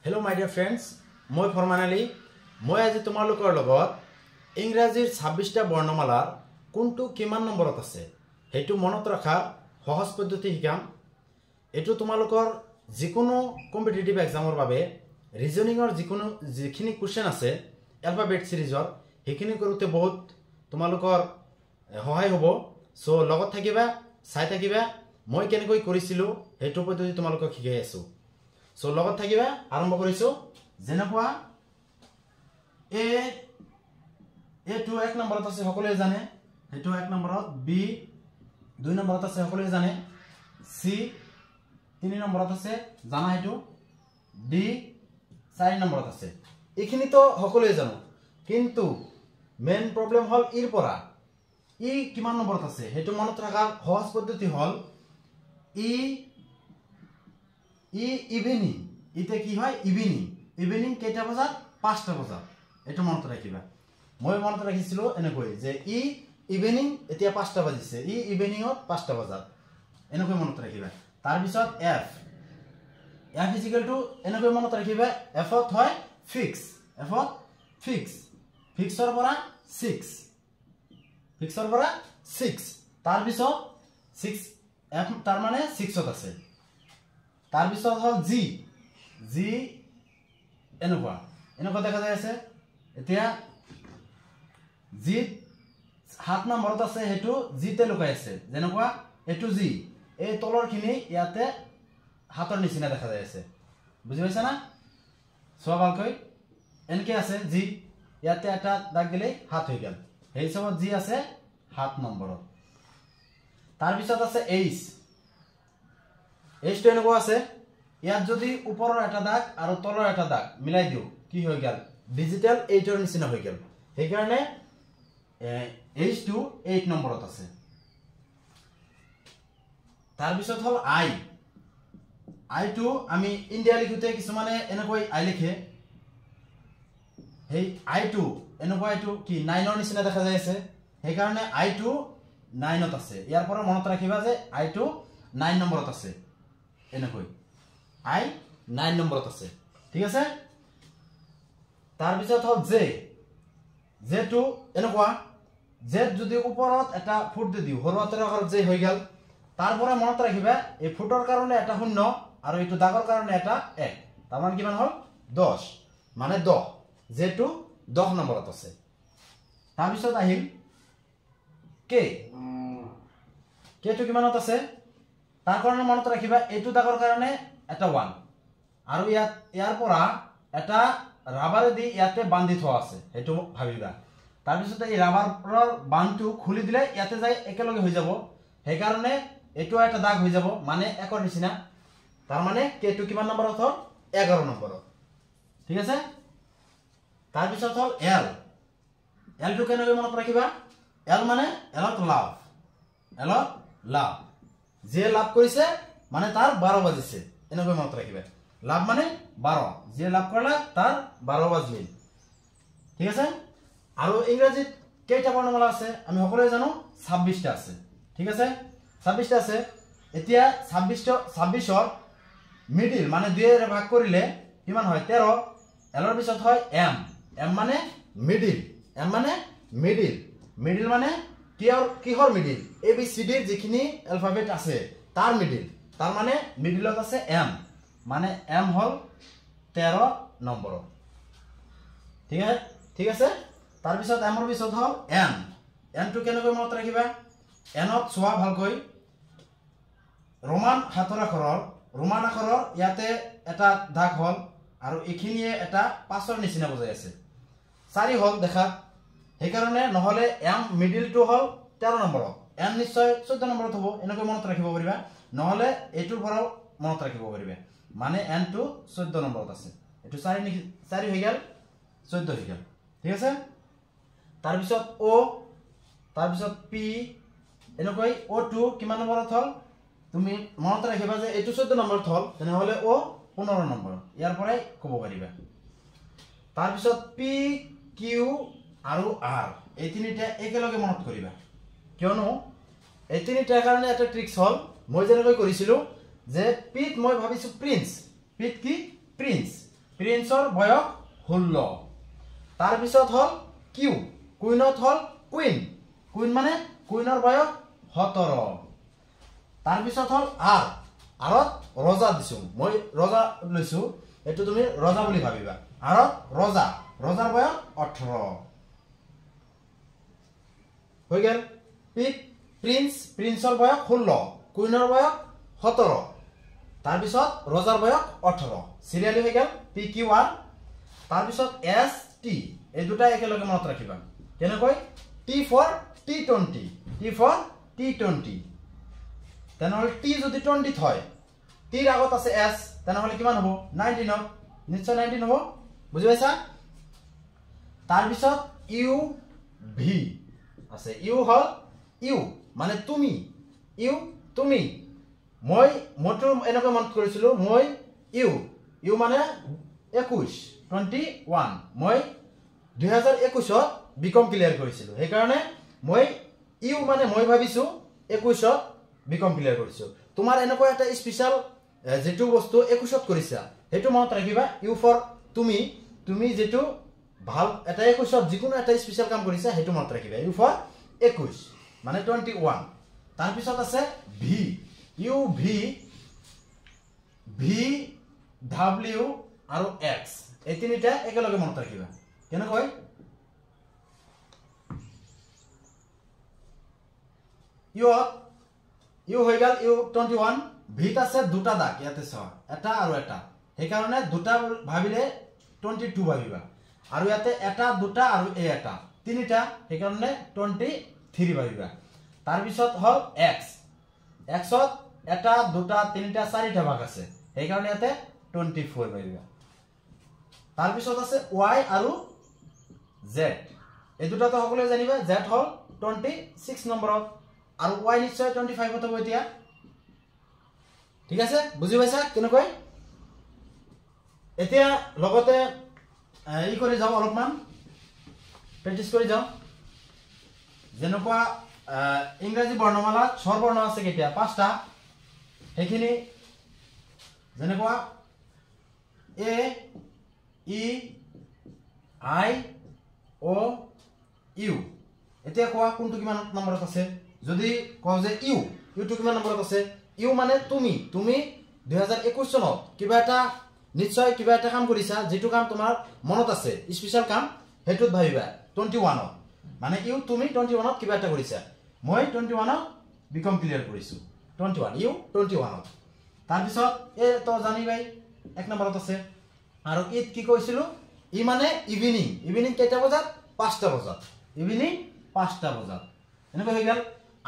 Hello my dear friends, মই ফৰমান আলী। মই আজি তোমালোকৰ লগত ইংৰাজীৰ 26টা বৰ্ণমালাৰ কোনটো কিমান নম্বৰত আছে হেতু মনত ৰাখা সহজ পদ্ধতি শিকাম। এটো তোমালোকৰ যিকোনো কম্পিটিটিভ এক্সামৰ বাবে ৰিজনিংৰ যিখিনি কোৱেশ্চন আছে এলফাবেট সিৰিজৰ হেখিনি কৰোতে বহুত তোমালোকৰ সহায় হ'ব। সো লগত থাকিবা, চাই থাকিবা মই কেনেকৈ কৰিছিলো হেতু পদ্ধতি তোমালোকক শিকাই আছো। সো লগত থাকিবা, আৰম্ভ কৰিছো। যেনেকুৱা A2 এক নম্বৰত আছে সকলোৱে জানে, হেতু এক নম্বৰত। B 2 নম্বৰত আছে সকলোৱে জানে। C 3 নম্বৰত আছে জানা হেতু। D 4 নম্বৰত আছে। এইখিনি তো সকলোৱে জানো, কিন্তু মেইন প্ৰবলেম হল ইৰ পৰা ই কিমান নম্বৰত আছে হেতু মনত ৰাখা সহজ পদ্ধতি হল ইভিনিং। ইতে কি হয় ইভিনিং কেইটা বজাত? 5টা বজাত। এটো মনত ৰাখিবা। মই মনত ৰাখিছিলো এনেকৈ যে ইভিনিং এতিয়া 5টা বাজিছে, ইভিনিংত 5টা বজাত এনেকৈ মনত ৰাখিবা। তাৰ পিছত F ইকুয়াল টু এনেকৈ মনত ৰাখিবা। F ত হয় ফিক্স, ফিক্সৰ পৰা 6 তাৰ পিছত 6 F তাৰ মানে 6ত আছে। তাৰ পিছত হল G এনেকুৱা দেখা যায় আছে। এতিয়া G 7 নম্বৰত আছে, হেতু G তে লুকাই আছে। যেনেকুৱা এটো G এই তলৰ খিনি ইয়াতে হাতৰ নিচিনা দেখা যায় আছে, বুজি পাইছা না? সব ভালকৈ এনেকে আছে G, ইয়াতে এটা দাগ দিলে হাত হৈ গেল। এই হিচাপত G আছে 7 নম্বৰত। তাৰ পিছত আছে H তো এনেকুৱা আছে। ইয়াত যদি ওপৰৰ এটা দাগ আৰু তলৰ এটা দাগ মিলাই দিও কি হৈ গেল? ডিজিটাল 8ৰ নিচিনা হৈ গেল। সেই কাৰণে H2 8 নম্বৰত আছে। তাৰ পিছত হল I টো আমি ইন্ডিয়া লিখোতে কিছুমানে এনেকৈ I লিখে। সেই I2 এনেকুৱা এটো কি 9ৰ নিচিনা দেখা যায় আছে। সেই কাৰণে I2 9ত আছে। ইয়াৰ পৰা মনত ৰাখিবা যে I2 9 নম্বৰত আছে। এনেকৈ I 9 নম্বৰত আছে, ঠিক আছে। তাৰ পিছত হল J টো এনেকুৱা। Z যদি ওপৰত এটা ফুট দি দিও সৰু হাতৰ আখৰত J হৈ গেল। তাৰ পৰা মনত ৰাখিবা এই ফুটৰ কাৰণে এটা শূন্য আৰু এইটো দাগৰ কাৰণে এটা 1, তাৰ মানে কিমান হল? 10, মানে 10। J টো 10 নম্বৰত আছে। তাৰ পিছত আহিল K টো কিমানত আছে? তাৰ কাৰণে মনত ৰাখিবা এইটো দাগৰ কাৰণে এটা 1 আৰু ইয়াৰ পৰা এটা ৰাবাৰ দি ইয়াতে বান্ধি থোৱা আছে, হেতু ভাবিবা। তাৰ পিছত এই ৰাবাৰৰ বান্ধটো খুলি দিলে ইয়াতে যাই একেলগে হৈ যাব। সেই কাৰণে এটো এটা দাগ হৈ যাব, মানে 1ৰ নিচিনা। তাৰ মানে K টো কিমান নম্বৰত হল? 11 নম্বৰত, ঠিক আছে। তাৰ পিছত হল L টো কেনেকৈ মনত ৰাখিবা? L মানে এলত লাভ। যে লাভ কৰিছে মানে তাৰ 12 বাজিছে, এনেকৈ মনত ৰাখিবা। লাভ মানে 12, যে লাভ কৰলা তাৰ 12 বাজিল, ঠিক আছে। আৰু ইংৰাজীত কেইটা বৰ্ণমালা আছে আমি সকলোৱে জানো? 26টা আছে, ঠিক আছে। 26টা আছে। এতিয়া 26ৰ মিডিল মানে 2 এৰে ভাগ কৰিলে কিমান হয়? 13। এলৰ পিছত হয় M মানে মিডিল, মিডিল মানে কিহৰ মিডিল? ABCD যিখিনি এলফাবেট আছে তাৰ মিডিল। তাৰ মানে মিডিলত আছে M, মানে M হল 13 নম্বৰত, ঠিক আছে। তাৰ পিছত M ৰ পিছত হল N টো কেনেকৈ মনত ৰাখিবা? N ত চোৱা ভালকৈ। ৰোমান আখৰৰ ইয়াতে এটা দাগ হল আৰু এইখিনিয়ে এটা 5ৰ নিচিনা বুজাই আছে। 4 হল দেখা। সেই কাৰণে নহলে M মিডিলটো হল 13 নম্বৰত, N নিশ্চয় 14 নম্বৰত হ'ব, এনেকৈ মনত ৰাখিব পাৰিবা। নহলে এইটোৰ পৰাও মনত ৰাখিব পাৰিবা, মানে N টো 14 নম্বৰত আছে। এটো 4 হৈ গেল, 14 হৈ গেল, ঠিক আছে। তাৰ পিছত O, তাৰ পিছত P, এনেকৈ O2 কিমান নম্বৰত হল? তুমি মনত ৰাখিবা যে এইটো 14 নম্বৰত হল, তেনেহলে O 15 নম্বৰ, ইয়াৰ পৰাই ক'ব পাৰিবা। তাৰ পিছত P, Q আৰু R এই তিনিটা একেলগে মনত কৰিবা, কিয়নো এই তিনিটাৰ কাৰণে এটা ট্ৰিক্স হল। মই যেনেকৈ কৰিছিলো যে P ত মই ভাবিছো প্ৰিন্স, P ত কি? প্ৰিন্স প্ৰিন্সৰ বয়স 16 তাৰ পিছত হল কিউ কুইনত হল কুইন কুইন মানে কুইনৰ বয়স 17 তাৰ পিছত হল আৰ আৰত ৰজা দিছো মই ৰজা লৈছো এটো তুমি ৰজা বুলি ভাবিবা আৰত ৰজা ৰজাৰ বয়স 18 হৈ গেল প্ৰিন্সৰ বয়স 16 কুইনৰ বয়স 17 তাৰ পিছত ৰজাৰ বয়স 18 সিৰিয়ালি হৈ গেল পি কিউ আৰ তাৰ পিছত এস টি এই দুটা একেলগে মনত ৰাখিবা কেনেকৈ টি ফৰ টি20 তেনেহলে টি যদি 20 হয় টিৰ আগত আছে এস তেনেহলে কিমান হ'ব 19 নিশ্চয় 19 হ'ব বুজি পাইছা তাৰ পিছত ইউ ভি আছে ইউ হল ইউ মানে তুমি মই মটো এনেকৈ মনত কৰিছিলো মই ইউ মানে 21 মই 2021 ত বিকম ক্লিয়াৰ কৰিছিলো সেই কাৰণে মই ইউ মানে মই ভাবিছো 21 ত বিকম ক্লিয়াৰ কৰিছো তোমাৰ এনেকৈ এটা স্পেশাল যেটো বস্তু 21 ত কৰিছা হেতু মনত ৰাখিবা ইউ ফৰ তুমি যেটো ভাল এটা 21 ত যিকোনো এটা স্পেশাল কাম কৰিছা হেতু মনত ৰাখিবা ইউ ফৰ 21 মানে 21 তাৰ পিছত আছে ভি ইউ ভি ডব্লিউ আৰু এক্স এই তিনিটা একেলগে মনত ৰাখিবা কেনেকৈ ইউ হৈ গেল ইউ 21 ভিত আছে দুটা দাগ ইয়াতে চাও এটা আৰু এটা সেই কাৰণে দুটা ভাবিলে 22 ভাবিবা আৰু ইয়াতে এটা দুটা আৰু এ এটা তিনিটা সেই কাৰণে 23 ভাবিবা তাৰ পিছত হল এক্সত এটা দুটা তিনিটা চাৰিটা ভাগ আছে সেই কাৰণে ইয়াতে 24 ভাবিবা তাৰ পিছত আছে y আৰু z এই দুটা তো সকলোৱে জানিবা z হল 26 নম্বৰত আৰু y নিশ্চয় 25 হতে হ'ব এতিয়া ঠিক আছে বুজি পাইছা কেনেকৈ এতিয়া লগতে ই কৰি যাও অলপমান প্ৰেক্টিস কৰি যাও যেনেকুৱা ইংৰাজী বৰ্ণমালা স্বৰবৰ্ণ আছে কেতিয়া পাঁচটা হেখিনি যেনেকুৱা এ ই আই ও ইউ এতিয়া কোৱা কোনটো কিমান নম্বৰত আছে যদি কও যে ইউটো কিমান নম্বৰত আছে ইউ মানে তুমি 2021 চনত কিবা এটা নিশ্চয় কিবা এটা কাম কৰিছা যেটো কাম তোমাৰ মনত আছে স্পেশাল কাম হেতুত ভাবিবা 21 মানে ইউ তুমি 21 ত কিবা এটা কৰিছা মই 21 ত বিকম ক্লিয়াৰ কৰিছো 21 ইউ 21 তাৰ পিছত এ তো জানিবাই এক নম্বৰত আছে আৰু ইত কি কৈছিলো ই মানে ইভিনিং কেইটা বজাত 5টা বজাত ইভিনিং 5টা বজাত এনেকৈ হৈ গেল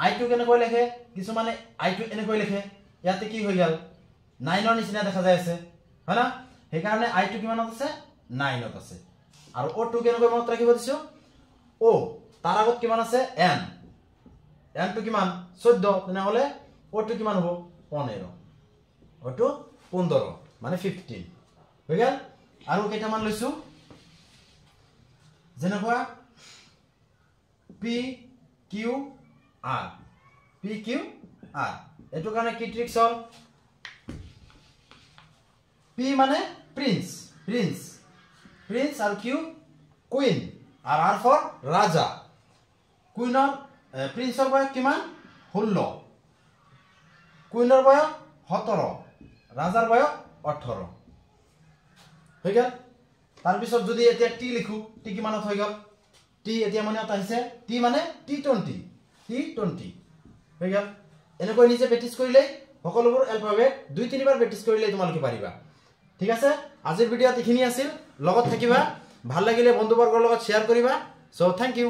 আইটো কেনেকৈ লেখে কিছু মানে আইটো এনেকৈ লেখে ইয়াতে কি হৈ গেল 9 ৰ নিচিনা দেখা যায় আছে হয় না সেই কাৰণে আইটো কিমানত আছে 9 ত আছে আৰু ও টু কেনেকৈ মনত ৰাখিব দিছো ও তাৰ আগত কিমান আছে এন টু কিমান 14 তেনেহলে ও টু কিমান হ'ব 15 ও টু 15 মানে 15 হৈ গেল আৰু কেইটামান লৈছো যেনেকুৱা পি কিউ আৰ এটো কাৰণে কি ট্ৰিক্স হল পি মানে প্ৰিন্স আৰ কিউ কুইন আৰ আৰ ফৰ ৰাজা কুইনৰ প্ৰিন্সৰ বয়স কিমান 16 কুইনৰ বয়স 17 ৰাজাৰ বয়স 18 হৈ গেল তাৰ পিছত যদি এতিয়া টি লিখো টি কিমানত হৈ গেল টি এতিয়া মনত আহিছে টি মানে টি20 হৈ গেল এনেকৈ নিজে প্ৰেক্টিস কৰিলে সকলোবোৰ এলফাবেট 2-3 বাৰ প্ৰেক্টিস কৰিলে তোমালোকে পাৰিবা ঠিক আছে আজিৰ ভিডিওত এখিনি আছিল লগত থাকিবা ভাল লাগিলে বন্ধুবৰ্গৰ লগত শেয়াৰ কৰিবা সো থ্যাংক ইউ